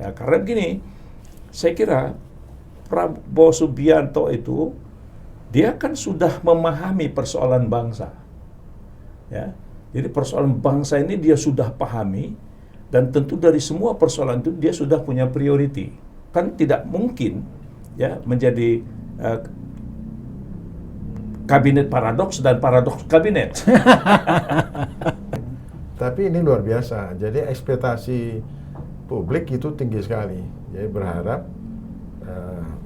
Ya, karena begini, saya kira Prabowo Subianto itu dia kan sudah memahami persoalan bangsa. Ya. Jadi persoalan bangsa ini dia sudah pahami, dan tentu dari semua persoalan itu dia sudah punya priority. Kan tidak mungkin ya menjadi kabinet paradoks dan paradoks kabinet. Tapi ini luar biasa. Jadi ekspektasi publik itu tinggi sekali. Jadi berharap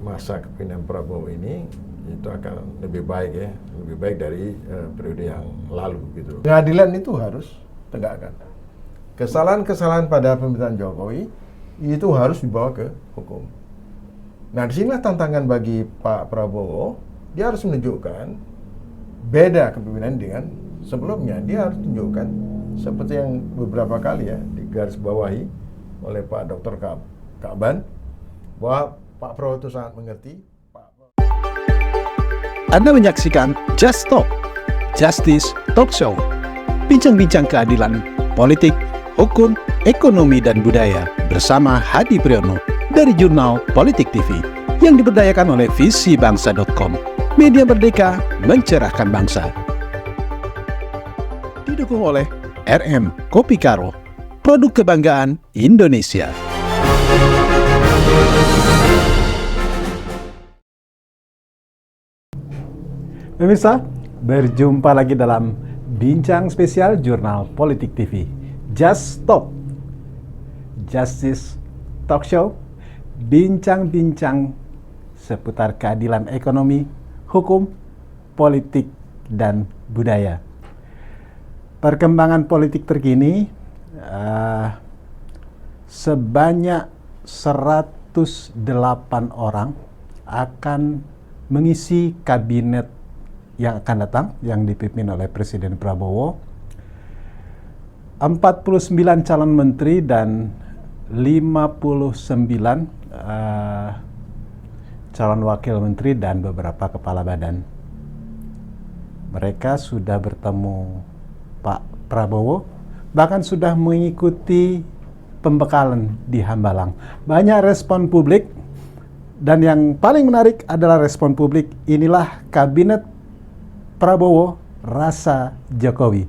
masa kepemimpinan Prabowo ini itu akan lebih baik ya, lebih baik dari periode yang lalu gitu. Pengadilan itu harus tegakkan. Kesalahan-kesalahan pada pemerintahan Jokowi itu harus dibawa ke hukum. Nah, disinilah tantangan bagi Pak Prabowo. Dia harus menunjukkan beda kepemimpinan dengan sebelumnya. Dia harus tunjukkan seperti yang beberapa kali ya digarisbawahi oleh Pak Dr. Ka'ban, bahwa Pak Prabowo itu sangat mengerti. Anda menyaksikan Just Talk, Justice Talk Show. Bincang-bincang keadilan, politik, hukum, ekonomi, dan budaya bersama Hadi Priyono dari Jurnal Politik TV yang diberdayakan oleh visibangsa.com. Media merdeka mencerahkan bangsa. Didukung oleh RM Kopi Karo, produk kebanggaan Indonesia. Pemirsa, berjumpa lagi dalam bincang spesial Jurnal Politik TV, Just Talk, Justice Talk Show, bincang-bincang seputar keadilan ekonomi, hukum, politik, dan budaya. Perkembangan politik terkini, sebanyak 108 orang akan mengisi kabinet yang akan datang, yang dipimpin oleh Presiden Prabowo. 49 calon menteri dan 59 calon wakil menteri dan beberapa kepala badan. Mereka sudah bertemu Pak Prabowo, bahkan sudah mengikuti pembekalan di Hambalang. Banyak respon publik, dan yang paling menarik adalah respon publik. Inilah kabinet Prabowo rasa Jokowi.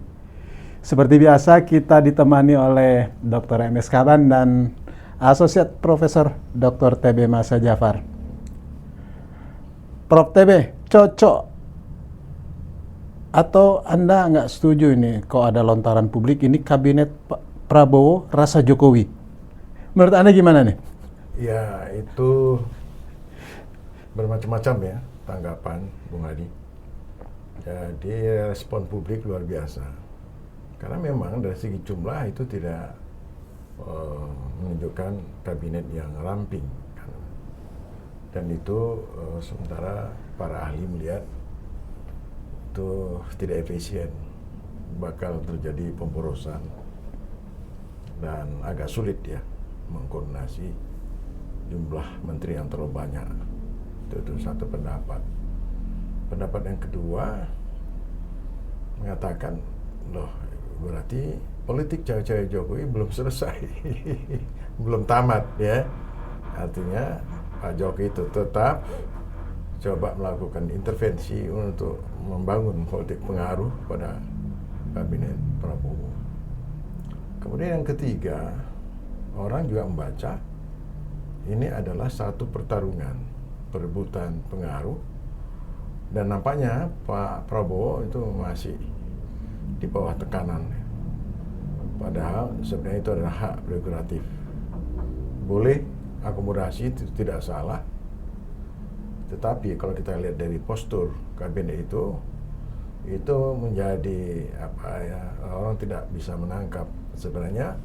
Seperti biasa kita ditemani oleh Dr. MS Ka'ban dan Asosiat Profesor Dr. TB Masa Jafar. Prof. TB, cocok atau Anda nggak setuju ini kok ada lontaran publik ini kabinet Prabowo rasa Jokowi? Menurut Anda gimana nih? Ya, itu bermacam-macam ya tanggapan, Bung Hadi. Jadi respon publik luar biasa. Karena memang dari segi jumlah itu tidak menunjukkan kabinet yang ramping. Dan itu sementara para ahli melihat itu tidak efisien, bakal terjadi pemborosan dan agak sulit ya mengkoordinasi jumlah menteri yang terlalu banyak. Itu satu pendapat. Pendapat yang kedua mengatakan, loh berarti politik cawe-cawe Jokowi belum selesai, belum tamat ya. Artinya Pak Jokowi itu tetap coba melakukan intervensi untuk membangun politik pengaruh pada kabinet Prabowo. Kemudian yang ketiga, orang juga membaca ini adalah satu pertarungan, perebutan pengaruh. Dan nampaknya Pak Prabowo itu masih di bawah tekanan. Padahal sebenarnya itu adalah hak prerogatif. Boleh akomodasi, itu tidak salah. Tetapi kalau kita lihat dari postur kabinet itu menjadi orang tidak bisa menangkap sebenarnya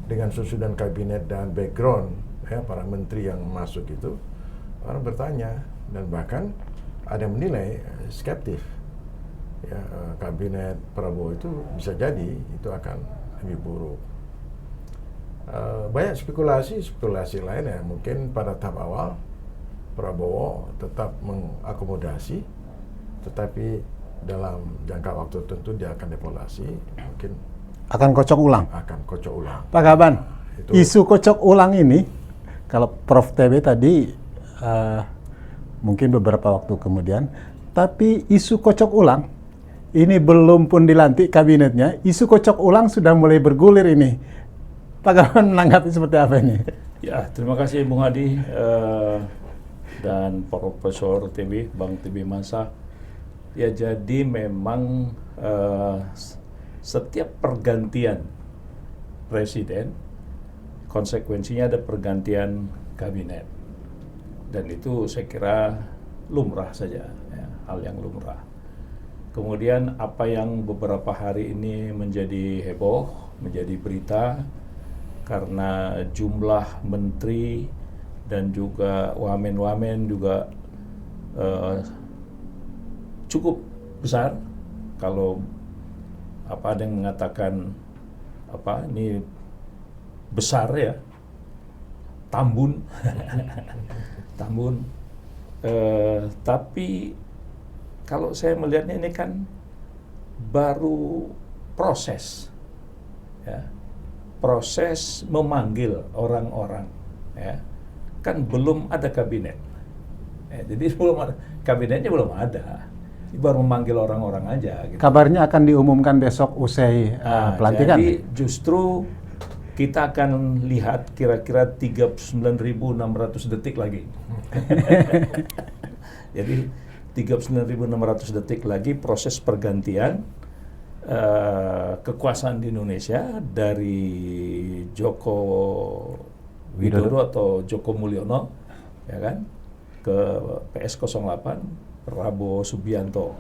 dengan susunan kabinet dan background ya para menteri yang masuk itu, orang bertanya dan bahkan ada yang menilai skeptis ya, kabinet Prabowo itu bisa jadi itu akan lebih buruk. Banyak spekulasi lain ya, mungkin pada tahap awal Prabowo tetap mengakomodasi, tetapi dalam jangka waktu tertentu dia akan devaluasi, mungkin Akan kocok ulang? Akan kocok ulang. Pak Ka'ban, Nah, isu kocok ulang ini kalau Prof TB tadi mungkin beberapa waktu kemudian, tapi isu kocok ulang ini belum pun dilantik kabinetnya, isu kocok ulang sudah mulai bergulir ini. Pak Gawan menanggapi seperti apa ini? Ya, terima kasih Bung Hadi dan Profesor TB, Bang TB Mansa. Ya, jadi memang setiap pergantian presiden, konsekuensinya ada pergantian kabinet. Dan itu saya kira lumrah saja, ya, hal yang lumrah. Kemudian apa yang beberapa hari ini menjadi heboh, menjadi berita, karena jumlah menteri dan juga wamen-wamen juga cukup besar. Kalau ada yang mengatakan ini besar ya, tambun, tambun. Tapi kalau saya melihatnya ini kan baru proses, ya, proses memanggil orang-orang, ya, kan belum ada kabinet, jadi belum ada kabinetnya, belum ada, baru memanggil orang-orang aja. Gitu. Kabarnya akan diumumkan besok usai pelantikan. Jadi justru kita akan lihat kira-kira 39.600 detik lagi. Jadi 39.600 detik lagi proses pergantian kekuasaan di Indonesia dari Joko Widodo atau Joko Mulyono, ya kan, ke PS08 Prabowo Subianto.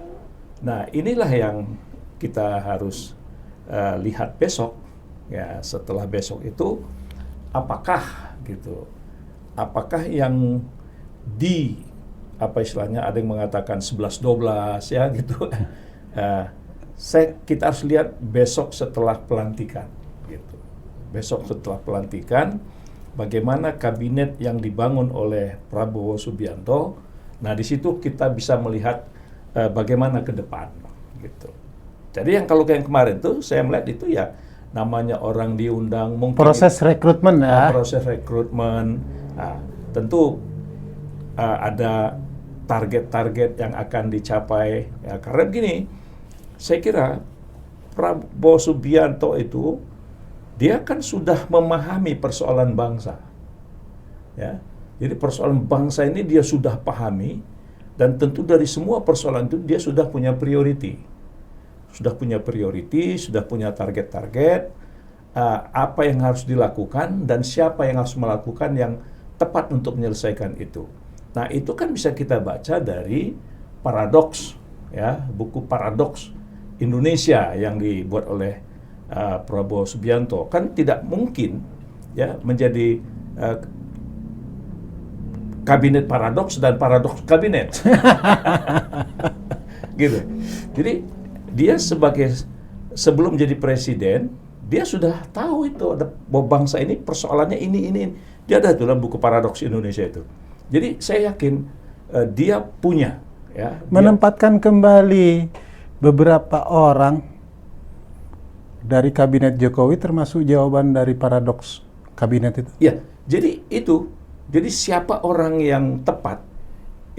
Nah, inilah yang kita harus lihat besok. Ya, setelah besok itu apakah yang istilahnya, ada yang mengatakan 11-12 ya gitu. Kita harus lihat besok setelah pelantikan gitu. Besok setelah pelantikan bagaimana kabinet yang dibangun oleh Prabowo Subianto. Nah, di situ kita bisa melihat bagaimana ke depan gitu. Jadi kalau yang kemarin tuh saya melihat itu ya namanya orang diundang, mungkin proses rekrutmen ya. Proses rekrutmen. Nah, tentu ada target-target yang akan dicapai. Ya, karena begini, saya kira Prabowo Subianto itu dia kan sudah memahami persoalan bangsa. Ya. Jadi persoalan bangsa ini dia sudah pahami, dan tentu dari semua persoalan itu dia sudah punya priority. Sudah punya target-target, apa yang harus dilakukan dan siapa yang harus melakukan yang tepat untuk menyelesaikan itu. Nah, itu kan bisa kita baca dari Paradoks, ya, buku Paradoks Indonesia yang dibuat oleh Prabowo Subianto. Kan tidak mungkin ya menjadi kabinet paradoks dan paradoks kabinet. Gitu. Jadi dia sebelum jadi presiden, dia sudah tahu itu ada bangsa ini persoalannya ini. Dia ada dalam buku Paradoks Indonesia itu. Jadi saya yakin dia punya, ya, menempatkan kembali beberapa orang dari kabinet Jokowi, termasuk jawaban dari paradoks kabinet itu. Ya, jadi itu. Jadi siapa orang yang tepat,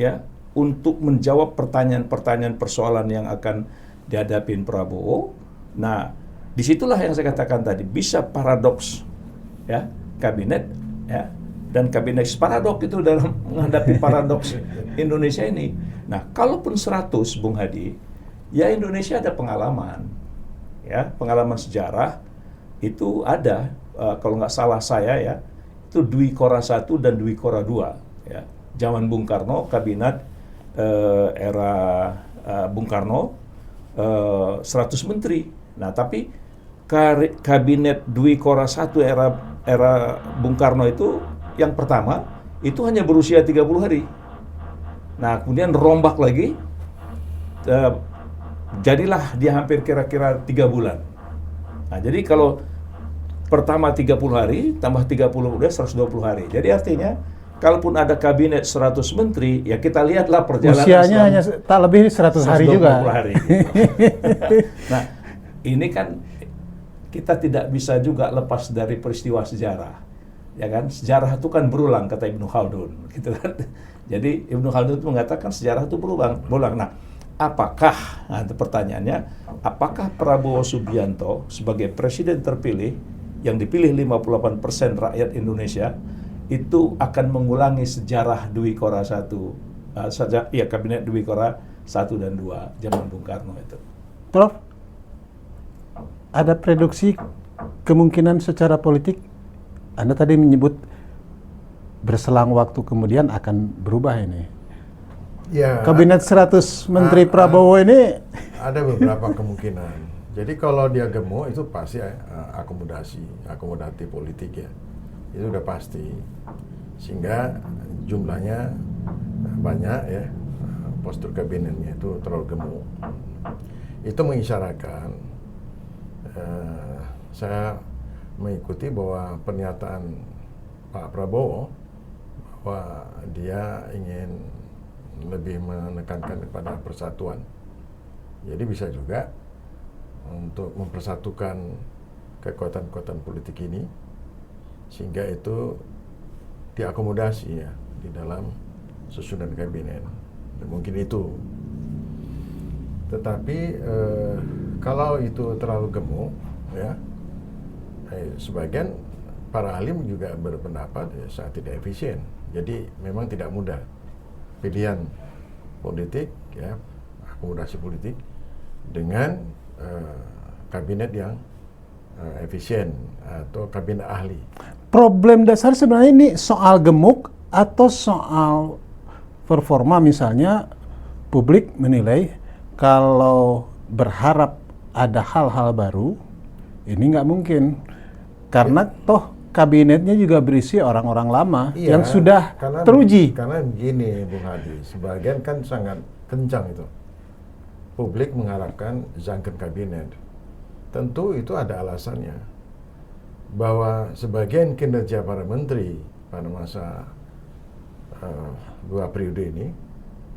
ya, untuk menjawab pertanyaan-pertanyaan persoalan yang akan dihadapin Prabowo. Nah, disitulah yang saya katakan tadi, bisa paradoks, ya, kabinet, ya, dan kabinet paradoks itu dalam menghadapi paradoks Indonesia ini. Nah, kalaupun 100, Bung Hadi, ya Indonesia ada pengalaman, ya, pengalaman sejarah itu ada, kalau nggak salah saya ya, itu Dwi Kora I dan Dwi Kora II, ya, zaman Bung Karno, kabinet era Bung Karno, 100 menteri. Nah, tapi kabinet Dwi Kora I era Bung Karno itu yang pertama itu hanya berusia 30 hari. Nah, kemudian rombak lagi, jadilah dia hampir kira-kira 3 bulan. Nah, jadi kalau pertama 30 hari, tambah 30 udah 120 hari. Jadi artinya, kalaupun ada kabinet 100 menteri, ya kita lihatlah perjalanan usianya hanya tak lebih 100 hari juga. Hari. Nah, ini kan kita tidak bisa juga lepas dari peristiwa sejarah. Ya kan, sejarah itu kan berulang, kata Ibnu Khaldun, gitu kan. Jadi Ibnu Khaldun itu mengatakan sejarah itu berulang. Nah, nah itu pertanyaannya, apakah Prabowo Subianto sebagai presiden terpilih yang dipilih 58% rakyat Indonesia itu akan mengulangi sejarah Dwi Kora 1, kabinet Dwi Kora 1 dan 2 zaman Bung Karno itu. Prof, ada prediksi kemungkinan secara politik? Anda tadi menyebut berselang waktu kemudian akan berubah ini. Ya, Kabinet 100 Menteri Prabowo ini ada beberapa kemungkinan. Jadi kalau dia gemuk itu pasti akomodasi politik ya. Itu udah pasti. Sehingga jumlahnya banyak ya, postur kabinetnya itu terlalu gemuk. Itu mengisyaratkan saya mengikuti bahwa pernyataan Pak Prabowo bahwa dia ingin lebih menekankan kepada persatuan. Jadi bisa juga untuk mempersatukan kekuatan-kekuatan politik ini sehingga itu diakomodasi ya di dalam susunan kabinet. Mungkin itu. Tetapi kalau itu terlalu gemuk ya, sebagian para ahli juga berpendapat ya, sangat tidak efisien. Jadi memang tidak mudah pilihan politik ya, akomodasi politik dengan kabinet yang efisien atau kabinet ahli. problem dasar sebenarnya ini soal gemuk atau soal performa. Misalnya publik menilai kalau berharap ada hal-hal baru ini nggak mungkin karena toh kabinetnya juga berisi orang-orang lama yang sudah teruji. Karena begini Bung Hadi, sebagian kan sangat kencang itu. Publik mengharapkan jangkar kabinet. Tentu itu ada alasannya. Bahwa sebagian kinerja para menteri pada masa 2 periode ini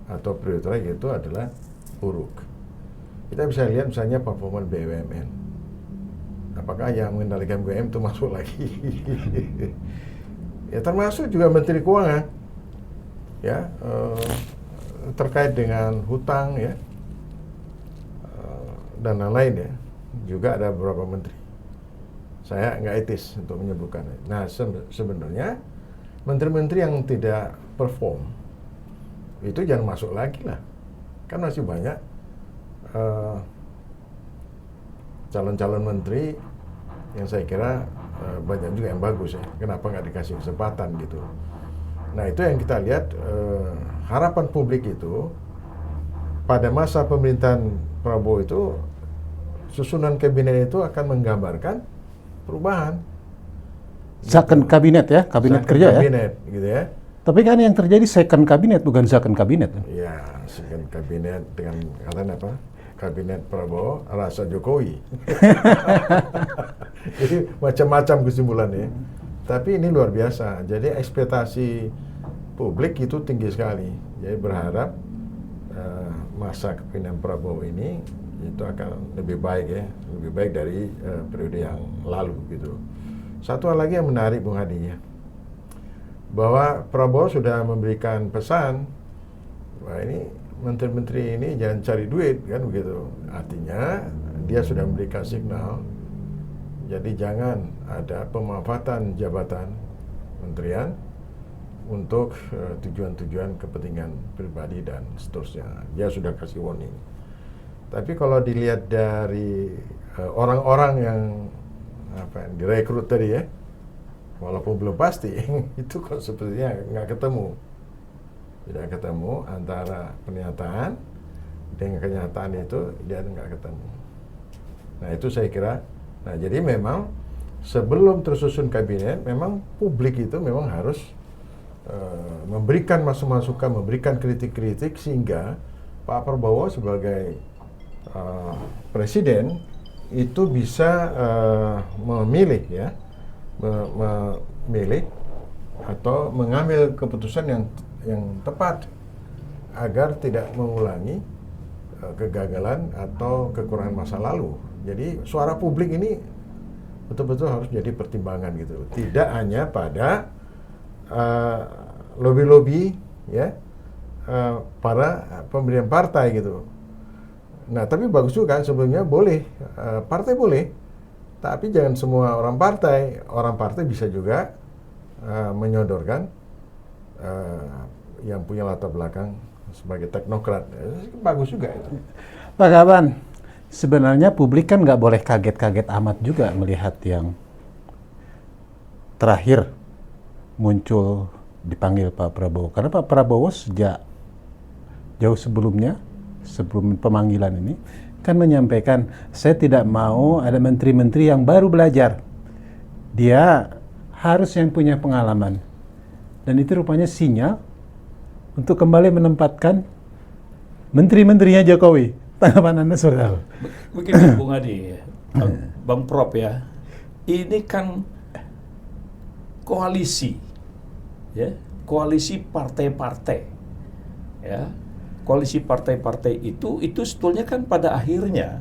atau periode terakhir itu adalah buruk. Kita bisa lihat misalnya performa BUMN. Apakah yang mengendalikan BUMN itu masuk lagi? Ya termasuk juga Menteri Keuangan, ya terkait dengan hutang ya dan lain-lain ya. Juga ada beberapa menteri. Saya nggak etis untuk menyebutkan. Nah sebenarnya menteri-menteri yang tidak perform itu jangan masuk lagi lah. Kan masih banyak calon-calon menteri yang saya kira banyak juga yang bagus ya. Kenapa nggak dikasih kesempatan gitu? Nah itu yang kita lihat harapan publik itu pada masa pemerintahan Prabowo itu susunan kabinet itu akan menggambarkan perubahan. Second kabinet ya, kabinet second kerja kabinet, ya. gitu ya. Tapi kan yang terjadi second kabinet bukan second kabinet. Ya, second kabinet dengan katanya apa? Kabinet Prabowo rasa Jokowi. Jadi macam-macam kesimpulannya. Tapi ini luar biasa. Jadi ekspektasi publik itu tinggi sekali. Jadi berharap masa kepemimpinan Prabowo ini itu akan lebih baik ya, lebih baik dari periode yang lalu gitu. Satu hal lagi yang menarik Bung Hadi ya, bahwa Prabowo sudah memberikan pesan bahwa ini menteri-menteri ini jangan cari duit kan begitu. Artinya dia sudah memberikan signal. Jadi jangan ada pemanfaatan jabatan menterian untuk tujuan-tujuan kepentingan pribadi dan seterusnya. Dia sudah kasih warning. Tapi kalau dilihat dari orang-orang yang direkrut tadi ya, walaupun belum pasti, itu kok sepertinya nggak ketemu. Tidak ketemu antara pernyataan dengan kenyataan itu dia nggak ketemu. Nah itu saya kira. Nah jadi memang sebelum tersusun kabinet, memang publik itu memang harus memberikan masukan, memberikan kritik-kritik sehingga Pak Prabowo sebagai presiden itu bisa memilih ya, memilih atau mengambil keputusan yang tepat agar tidak mengulangi kegagalan atau kekurangan masa lalu. Jadi suara publik ini betul-betul harus jadi pertimbangan gitu. Tidak hanya pada lobby-lobby ya para pemberian partai gitu. Nah, tapi bagus juga sebelumnya boleh partai boleh, tapi jangan semua orang partai. Orang partai bisa juga menyodorkan yang punya latar belakang sebagai teknokrat. Bagus juga itu. Pak Kaban, sebenarnya publik kan nggak boleh kaget-kaget amat juga melihat yang terakhir muncul dipanggil Pak Prabowo. Karena Pak Prabowo sejak jauh sebelumnya, sebelum pemanggilan ini, kan menyampaikan, saya tidak mau ada menteri-menteri yang baru belajar. Dia harus yang punya pengalaman. Dan itu rupanya sinyal untuk kembali menempatkan menteri-menterinya Jokowi. Tanggapan Anda seperti apa? Begini Bung Adi, Bang Prop ya, ini kan koalisi, ya, koalisi partai-partai, ya, koalisi partai-partai itu sebetulnya kan pada akhirnya,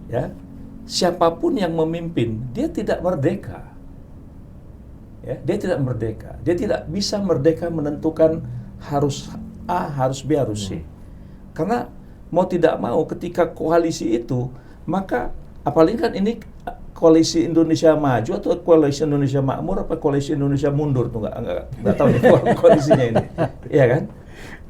ya, siapapun yang memimpin dia tidak merdeka, ya, dia tidak merdeka, dia tidak bisa merdeka menentukan harus A, harus B, harus C, karena mau tidak mau ketika koalisi itu, maka apalagi kan ini koalisi Indonesia Maju atau koalisi Indonesia Makmur apa koalisi Indonesia Mundur tuh nggak tahu nih koalisinya ini, ya kan?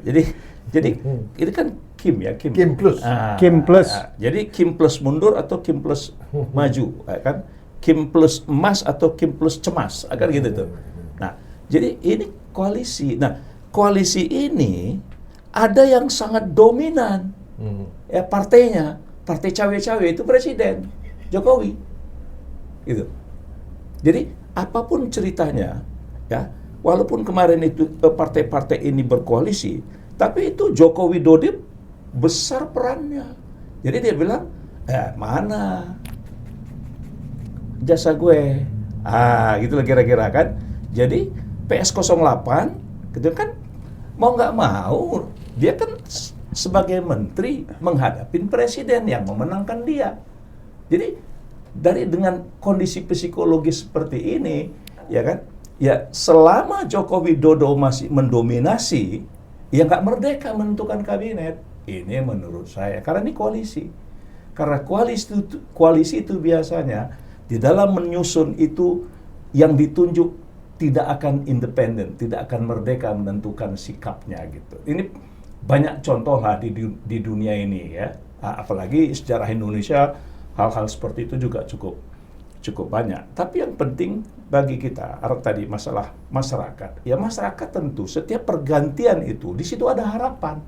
Jadi ini kan Kim ya, Kim plus. Kim plus. Jadi Kim plus mundur atau Kim plus maju, ya kan? Kim plus emas atau Kim plus cemas, akan gitu tuh. Nah, jadi ini koalisi. Nah, koalisi ini ada yang sangat dominan. Ya partainya, partai cawe-cawe itu Presiden Jokowi, gitu. Jadi apapun ceritanya, ya, walaupun kemarin itu partai-partai ini berkoalisi, tapi itu Joko Widodo besar perannya. Jadi dia bilang, mana jasa gue, gitu lah kira-kira kan. Jadi PS08, gitu kan, mau nggak mau dia kan sebagai menteri menghadapin presiden yang memenangkan dia. Jadi dengan kondisi psikologis seperti ini, ya kan, ya selama Joko Widodo masih mendominasi, ya nggak merdeka menentukan kabinet. Ini menurut saya, karena ini koalisi. Karena koalisi itu biasanya di dalam menyusun itu yang ditunjuk tidak akan independen, tidak akan merdeka menentukan sikapnya gitu. Ini banyak contoh lah di dunia ini ya, apalagi sejarah Indonesia hal-hal seperti itu juga cukup banyak. Tapi yang penting bagi kita, tadi masalah masyarakat, ya masyarakat tentu setiap pergantian itu di situ ada harapan.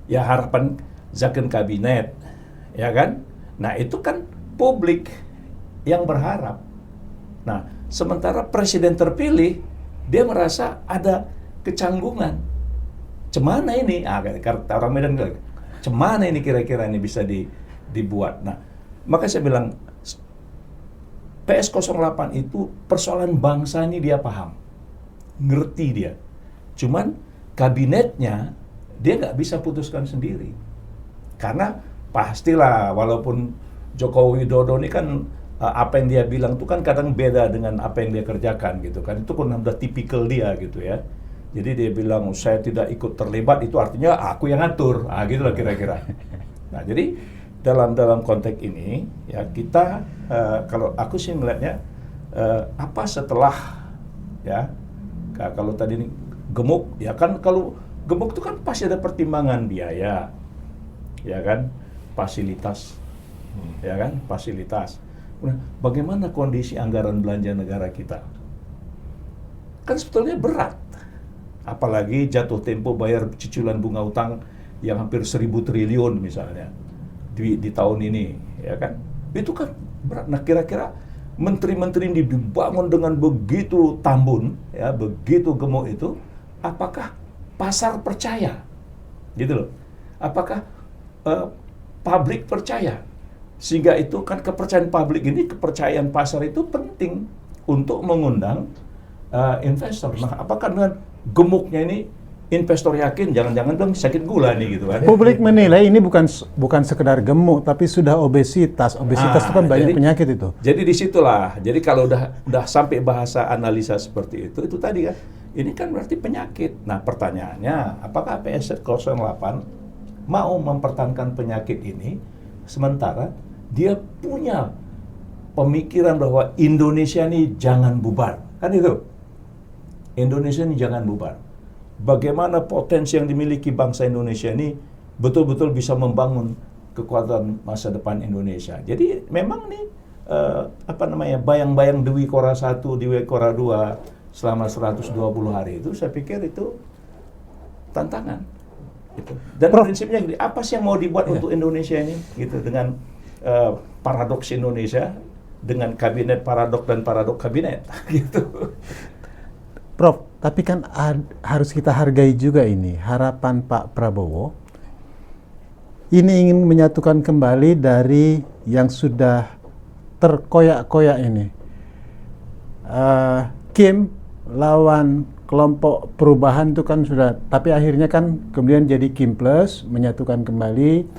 Ya harapan zakon kabinet, ya kan? Nah itu kan publik yang berharap. Nah sementara presiden terpilih dia merasa ada kecanggungan. Cemana ini? Kata orang Medan bilang, cemana ini kira-kira ini bisa dibuat. Nah, maka saya bilang PS08 itu persoalan bangsa ini dia paham, ngerti dia. Cuman kabinetnya dia nggak bisa putuskan sendiri, karena pastilah walaupun Joko Widodo ini kan apa yang dia bilang itu kan kadang beda dengan apa yang dia kerjakan gitu kan. Itu kan udah tipikal dia gitu ya. Jadi dia bilang saya tidak ikut terlibat, itu artinya aku yang ngatur, gitu lah kira-kira. Nah jadi dalam konteks ini ya kita kalau aku sih melihatnya apa setelah ya kalau tadi ini gemuk ya kan, kalau gemuk itu kan pasti ada pertimbangan biaya, ya kan, fasilitas, ya kan, fasilitas. Nah, bagaimana kondisi anggaran belanja negara kita? Kan sebetulnya berat. Apalagi jatuh tempo bayar cicilan bunga utang yang hampir 1.000 triliun misalnya di tahun ini, ya kan? Itu kan berat. Nah kira-kira menteri-menteri ini dibangun dengan begitu tambun, ya begitu gemuk itu, apakah pasar percaya? Gitu loh. Apakah publik percaya? Sehingga itu kan kepercayaan publik ini, kepercayaan pasar itu penting untuk mengundang investor. Nah, apakah dengan gemuknya ini investor yakin, jangan-jangan bilang sakit gula nih gitu kan. Publik menilai ini bukan sekedar gemuk, tapi sudah obesitas. Obesitas itu kan banyak penyakit itu. Jadi disitulah. Jadi kalau udah sampai bahasa analisa seperti itu tadi kan, ini kan berarti penyakit. Nah pertanyaannya, apakah PSZ 08 mau mempertahankan penyakit ini, sementara dia punya pemikiran bahwa Indonesia ini jangan bubar, kan itu? Indonesia ini jangan bubar. Bagaimana potensi yang dimiliki bangsa Indonesia ini betul-betul bisa membangun kekuatan masa depan Indonesia. Jadi memang nih bayang-bayang Dewi Kora 1, Dewi Kora 2 selama 120 hari itu saya pikir itu tantangan. Gitu. Dan prinsipnya gini, apa sih yang mau dibuat untuk Indonesia ini gitu dengan paradoks Indonesia dengan kabinet paradok dan paradok kabinet gitu. Prof, tapi kan harus kita hargai juga ini harapan Pak Prabowo. Ini ingin menyatukan kembali dari yang sudah terkoyak-koyak ini. Kim lawan kelompok perubahan itu kan sudah, tapi akhirnya kan kemudian jadi Kim Plus, menyatukan kembali,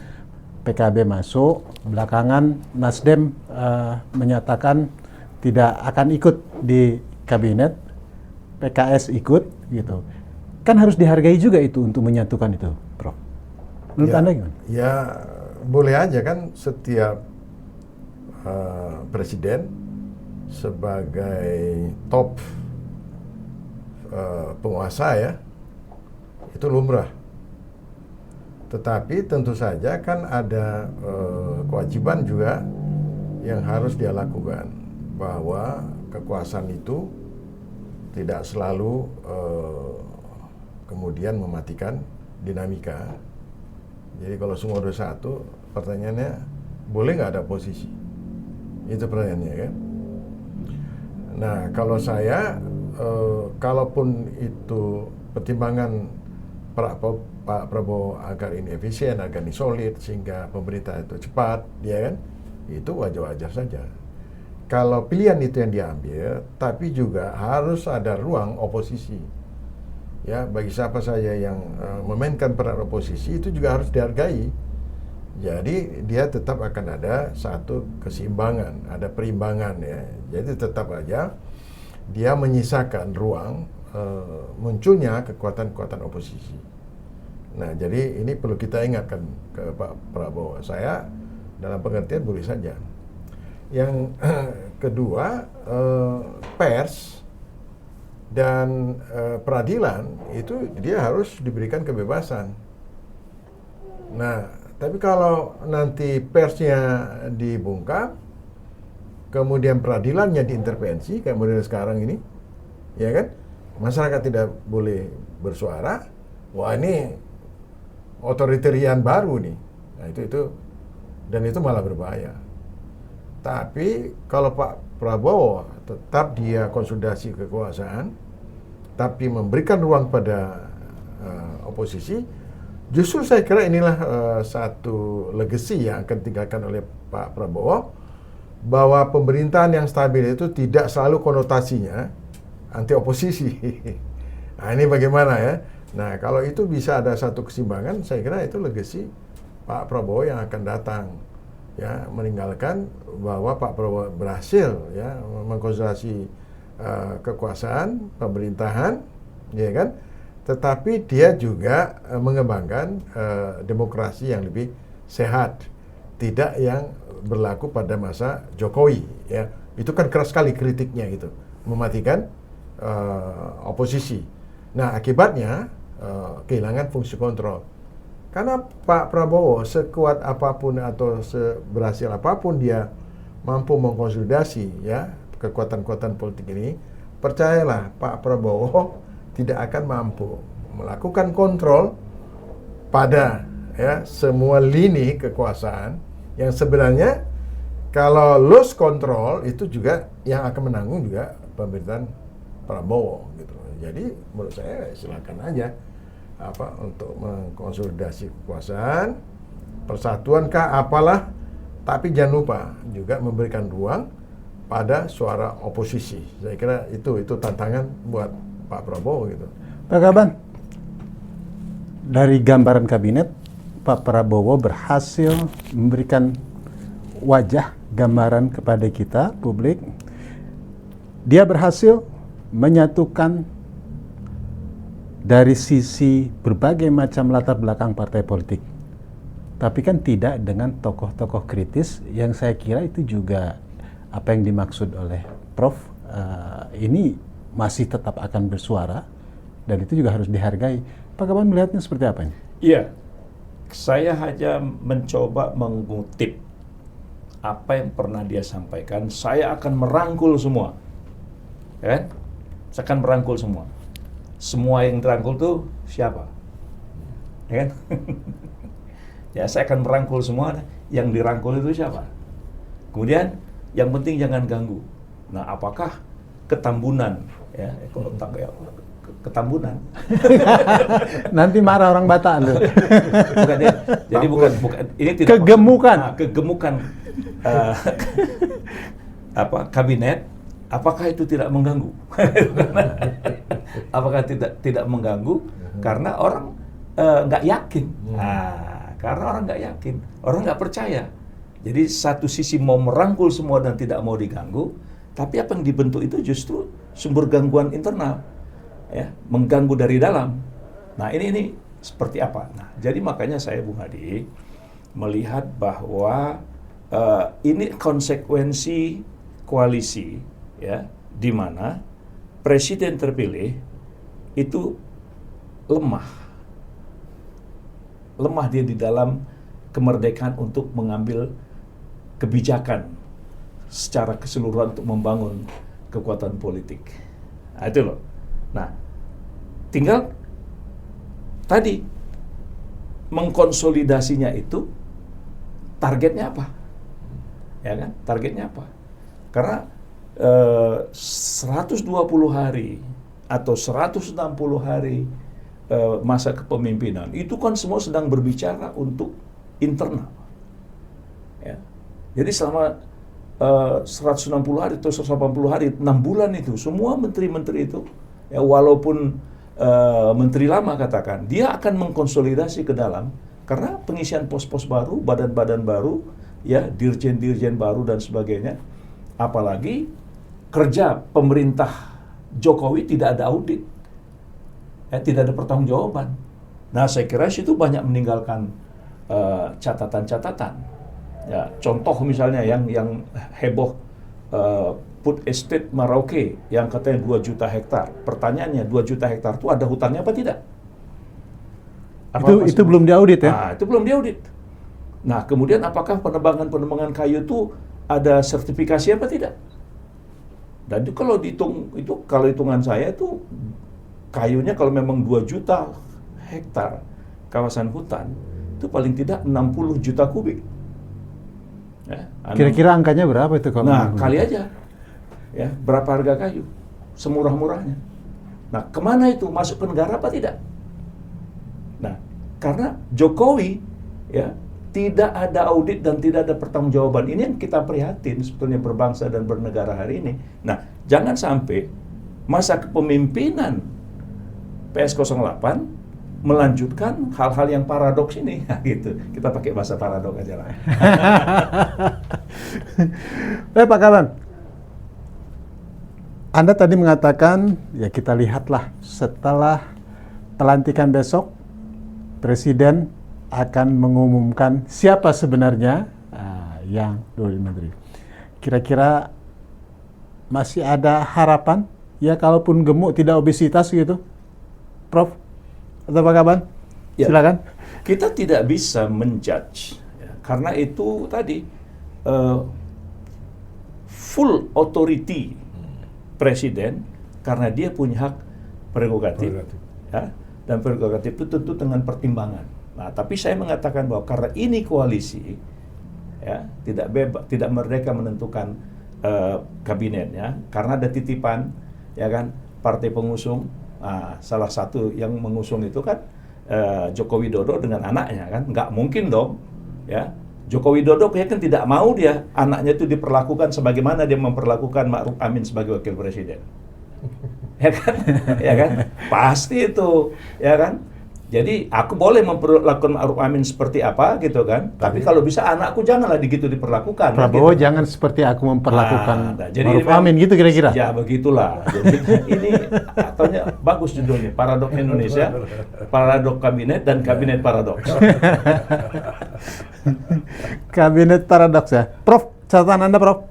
PKB masuk, belakangan Nasdem menyatakan tidak akan ikut di kabinet, PKS ikut gitu. Kan harus dihargai juga itu untuk menyatukan itu, Prof. Menurut Anda gimana? Ya, boleh aja kan setiap presiden sebagai top penguasa ya, itu lumrah. Tetapi tentu saja kan ada kewajiban juga yang harus dia lakukan, bahwa kekuasaan itu tidak selalu kemudian mematikan dinamika. Jadi kalau semua ada satu, pertanyaannya boleh nggak ada oposisi? Itu pertanyaannya kan. Nah kalau saya, kalaupun itu pertimbangan Pak Prabowo agar ini efisien, agar ini solid, sehingga pemerintah itu cepat, ya kan, itu wajar-wajar saja. Kalau pilihan itu yang diambil, tapi juga harus ada ruang oposisi. Ya, bagi siapa saja yang memainkan peran oposisi itu juga harus dihargai. Jadi dia tetap akan ada satu keseimbangan, ada perimbangan ya. Jadi tetap aja dia menyisakan ruang munculnya kekuatan-kekuatan oposisi. Nah, jadi ini perlu kita ingatkan ke Pak Prabowo. Saya dalam pengertian boleh saja. Yang kedua, pers dan peradilan itu dia harus diberikan kebebasan. Nah, tapi kalau nanti persnya dibungkam, kemudian peradilannya diintervensi, kayak model sekarang ini, ya kan, masyarakat tidak boleh bersuara, wah ini otoritarian baru nih. Nah itu dan itu malah berbahaya. Tapi kalau Pak Prabowo tetap dia konsolidasi kekuasaan, tapi memberikan ruang pada oposisi, justru saya kira inilah satu legacy yang akan ditinggalkan oleh Pak Prabowo, bahwa pemerintahan yang stabil itu tidak selalu konotasinya anti oposisi. Nah ini bagaimana ya? Nah kalau itu bisa ada satu keseimbangan, saya kira itu legacy Pak Prabowo yang akan datang. Ya, meninggalkan bahwa Pak Prabowo berhasil ya mengkonsolidasi kekuasaan pemerintahan, ya kan, tetapi dia juga mengembangkan demokrasi yang lebih sehat, tidak yang berlaku pada masa Jokowi ya. Itu kan keras sekali kritiknya gitu, mematikan oposisi. Nah akibatnya kehilangan fungsi kontrol. Karena Pak Prabowo sekuat apapun atau seberhasil apapun dia mampu mengkonsolidasi ya kekuatan-kekuatan politik ini, percayalah Pak Prabowo tidak akan mampu melakukan kontrol pada ya semua lini kekuasaan yang sebenarnya kalau lose control itu juga yang akan menanggung juga pemerintahan Prabowo gitu. Jadi menurut saya silakan aja untuk mengkonsolidasi kekuasaan, persatuan kah apalah, tapi jangan lupa juga memberikan ruang pada suara oposisi. Saya kira itu tantangan buat Pak Prabowo gitu. Pak Kaban, dari gambaran kabinet, Pak Prabowo berhasil memberikan wajah gambaran kepada kita, publik. Dia berhasil menyatukan dari sisi berbagai macam latar belakang partai politik. Tapi kan tidak dengan tokoh-tokoh kritis yang saya kira itu juga apa yang dimaksud oleh Prof. Ini masih tetap akan bersuara dan itu juga harus dihargai. Pak Kaban melihatnya seperti apa ini? Iya, saya hanya mencoba mengutip apa yang pernah dia sampaikan. Saya akan merangkul semua, ya kan? Saya akan merangkul semua. Semua yang dirangkul tuh siapa? Ya kan? Ya, saya akan merangkul semua. Yang dirangkul itu siapa? Kemudian yang penting jangan ganggu. Nah, apakah Ketambunan? Ya, kalau Ketambunan. Nanti marah orang Batak loh. Bukan ya. Jadi bukan ini tidak Kegemukan. kegemukan kabinet. Apakah itu tidak mengganggu? Apakah tidak mengganggu? Karena orang nggak yakin. Karena orang nggak yakin, orang nggak percaya. Jadi satu sisi mau merangkul semua dan tidak mau diganggu, tapi apa yang dibentuk itu justru sumber gangguan internal, ya, mengganggu dari dalam. Nah ini seperti apa? Nah jadi makanya saya, Bung Hadi, melihat bahwa ini konsekuensi koalisi, ya, di mana presiden terpilih itu lemah dia di dalam kemerdekaan untuk mengambil kebijakan secara keseluruhan untuk membangun kekuatan politik. Nah, itu loh. Nah, tinggal tadi mengkonsolidasinya itu targetnya apa? Ya kan? Targetnya apa? Karena 120 hari atau 160 hari masa kepemimpinan itu kan semua sedang berbicara untuk internal, ya. Jadi selama 160 hari atau 180 hari, 6 bulan itu semua menteri-menteri itu, ya, walaupun menteri lama katakan, dia akan mengkonsolidasi ke dalam karena pengisian pos-pos baru, badan-badan baru, ya, dirjen-dirjen baru dan sebagainya. Apalagi kerja pemerintah Jokowi tidak ada audit. Tidak ada pertanggungjawaban. Nah, saya kira situ banyak meninggalkan catatan-catatan. Ya, contoh misalnya yang heboh, Food Estate Merauke yang katanya 2 juta hektar. Pertanyaannya, 2 juta hektar itu ada hutannya apa tidak? Itu belum diaudit, ya? Nah, itu belum diaudit. Nah, kemudian apakah penebangan kayu itu ada sertifikasi apa tidak? Dan itu kalau dihitung, kalau hitungan saya itu kayunya kalau memang 2 juta hektar kawasan hutan, itu paling tidak 60 juta kubik. Ya, Kira-kira angkanya berapa itu kalau? Nah, kali aja. Ya, berapa harga kayu? Semurah-murahnya. Nah, kemana itu? Masuk ke negara apa tidak? Nah, karena Jokowi, ya, tidak ada audit dan tidak ada pertanggungjawaban. Ini yang kita prihatin sebetulnya berbangsa dan bernegara hari ini. Nah, jangan sampai masa kepemimpinan PS08 melanjutkan hal-hal yang paradoks ini. Nah, gitu. Kita pakai bahasa paradoks aja lah. Pak Kaban, Anda tadi mengatakan, ya kita lihatlah setelah pelantikan besok, Presiden akan mengumumkan siapa sebenarnya yang 20 menteri. Kira-kira masih ada harapan, ya kalaupun gemuk tidak obesitas gitu, Prof atau Pak Kaban? Ya, silakan. Kita tidak bisa menjudge, ya, karena itu tadi full authority presiden, karena dia punya hak prerogatif. Ya, dan prerogatif itu tentu dengan pertimbangan. Nah, tapi saya mengatakan bahwa karena ini koalisi, ya, tidak merdeka menentukan kabinetnya, karena ada titipan, ya kan, partai pengusung. Nah, salah satu yang mengusung itu kan Joko Widodo dengan anaknya, kan nggak mungkin dong, ya. Joko Widodo kan tidak mau dia anaknya itu diperlakukan sebagaimana dia memperlakukan Ma'ruf Amin sebagai wakil presiden. Ya kan? Ya kan? Pasti itu, ya kan? Jadi aku boleh memperlakukan ma'ruf amin seperti apa gitu kan. Tapi kalau bisa anakku janganlah begitu diperlakukan. Prabowo gitu. jangan seperti aku memperlakukan Jadi ma'ruf ini amin gitu kira-kira. Ya begitulah. Jadi ini ataunya bagus judulnya, Paradoks Indonesia, Paradoks Kabinet dan Kabinet Paradoks. Kabinet paradoks ya. Prof, catatan Anda Prof?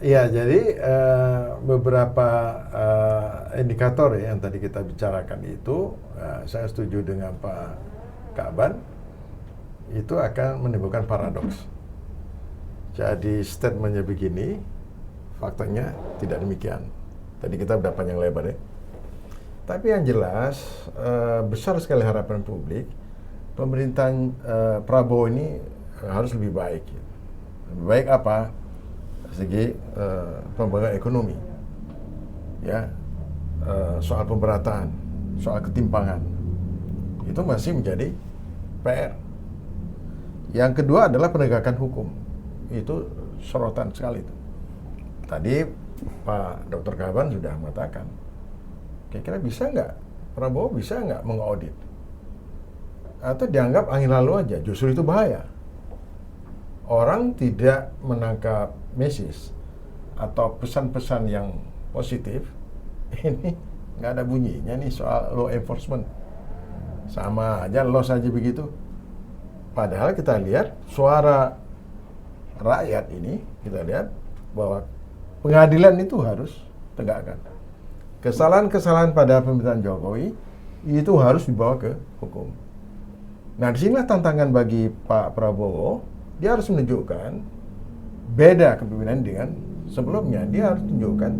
Iya, jadi beberapa indikator ya yang tadi kita bicarakan itu, saya setuju dengan Pak Kaban, itu akan menimbulkan paradoks. Jadi statementnya begini, faktanya tidak demikian. Tadi kita udah panjang lebar ya. Tapi yang jelas, besar sekali harapan publik, pemerintahan Prabowo ini harus lebih baik. Lebih baik apa? Segi pembangunan ekonomi, ya, soal pemerataan, soal ketimpangan, itu masih menjadi PR. Yang kedua adalah penegakan hukum, itu sorotan sekali itu. Tadi Pak Dr. Kaban sudah mengatakan, kira-kira bisa nggak Prabowo bisa nggak mengaudit? Atau dianggap angin lalu aja, justru itu bahaya. Orang tidak menangkap message atau pesan-pesan yang positif, ini nggak ada bunyinya nih soal law enforcement. Sama aja loss aja begitu. Padahal kita lihat suara rakyat ini, kita lihat bahwa pengadilan itu harus tegakkan. Kesalahan-kesalahan pada pemerintahan Jokowi itu harus dibawa ke hukum. Nah, disinilah tantangan bagi Pak Prabowo. Dia harus menunjukkan beda kepemimpinan dengan sebelumnya. Dia harus tunjukkan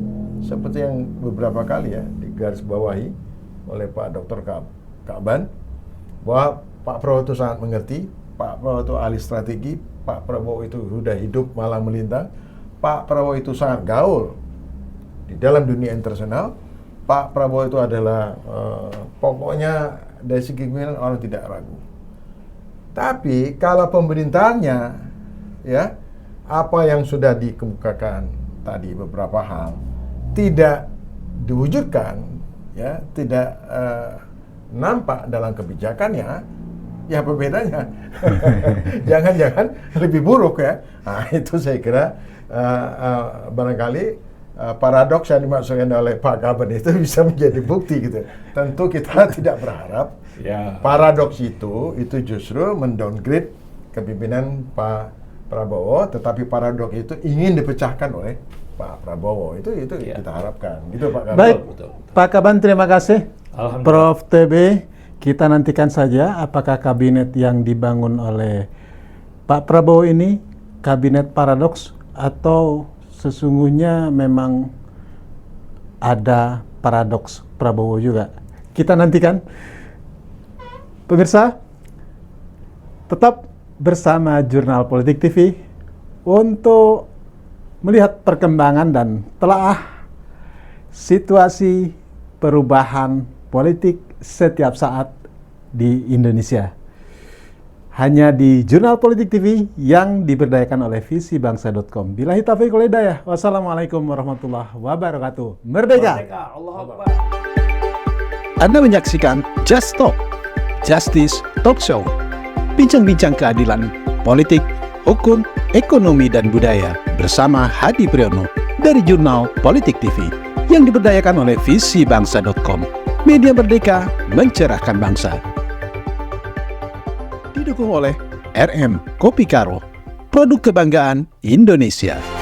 seperti yang beberapa kali ya digarisbawahi oleh Pak Dr. Kaban, bahwa Pak Prabowo itu sangat mengerti, Pak Prabowo itu ahli strategi, Pak Prabowo itu sudah hidup malang melintang, Pak Prabowo itu sangat gaul di dalam dunia internasional, Pak Prabowo itu adalah pokoknya dari segi kepemimpinan orang tidak ragu. Tapi kalau pemerintahannya, ya, apa yang sudah dikemukakan tadi beberapa hal tidak diwujudkan, ya, tidak nampak dalam kebijakannya, ya apa bedanya? Jangan-jangan lebih buruk ya. Nah, itu saya kira barangkali paradoks yang dimaksudkan oleh Pak Kaban itu bisa menjadi bukti gitu. Tentu kita tidak berharap paradoks itu justru mendowngrade kepemimpinan Pak Prabowo, tetapi paradoks itu ingin dipecahkan oleh Pak Prabowo. Itu kita harapkan. Gitu Pak Kaban. Baik, Pak Kaban, terima kasih. Prof TB, kita nantikan saja apakah kabinet yang dibangun oleh Pak Prabowo ini kabinet paradoks atau sesungguhnya memang ada paradoks Prabowo juga. Kita nantikan. Pemirsa, tetap bersama Jurnal Politik TV untuk melihat perkembangan dan telaah situasi perubahan politik setiap saat di Indonesia. Hanya di Jurnal Politik TV yang diberdayakan oleh visibangsa.com. Billahi taufiq wal hidayah. Wassalamualaikum warahmatullahi wabarakatuh. Merdeka! Allahu Akbar. Anda menyaksikan Just Talk, Justice Talk Show. Bincang-bincang keadilan, politik, hukum, ekonomi, dan budaya bersama Hadi Priyono dari Jurnal Politik TV yang diberdayakan oleh visibangsa.com. Media merdeka mencerahkan bangsa. Didukung oleh RM Kopi Karo, produk kebanggaan Indonesia.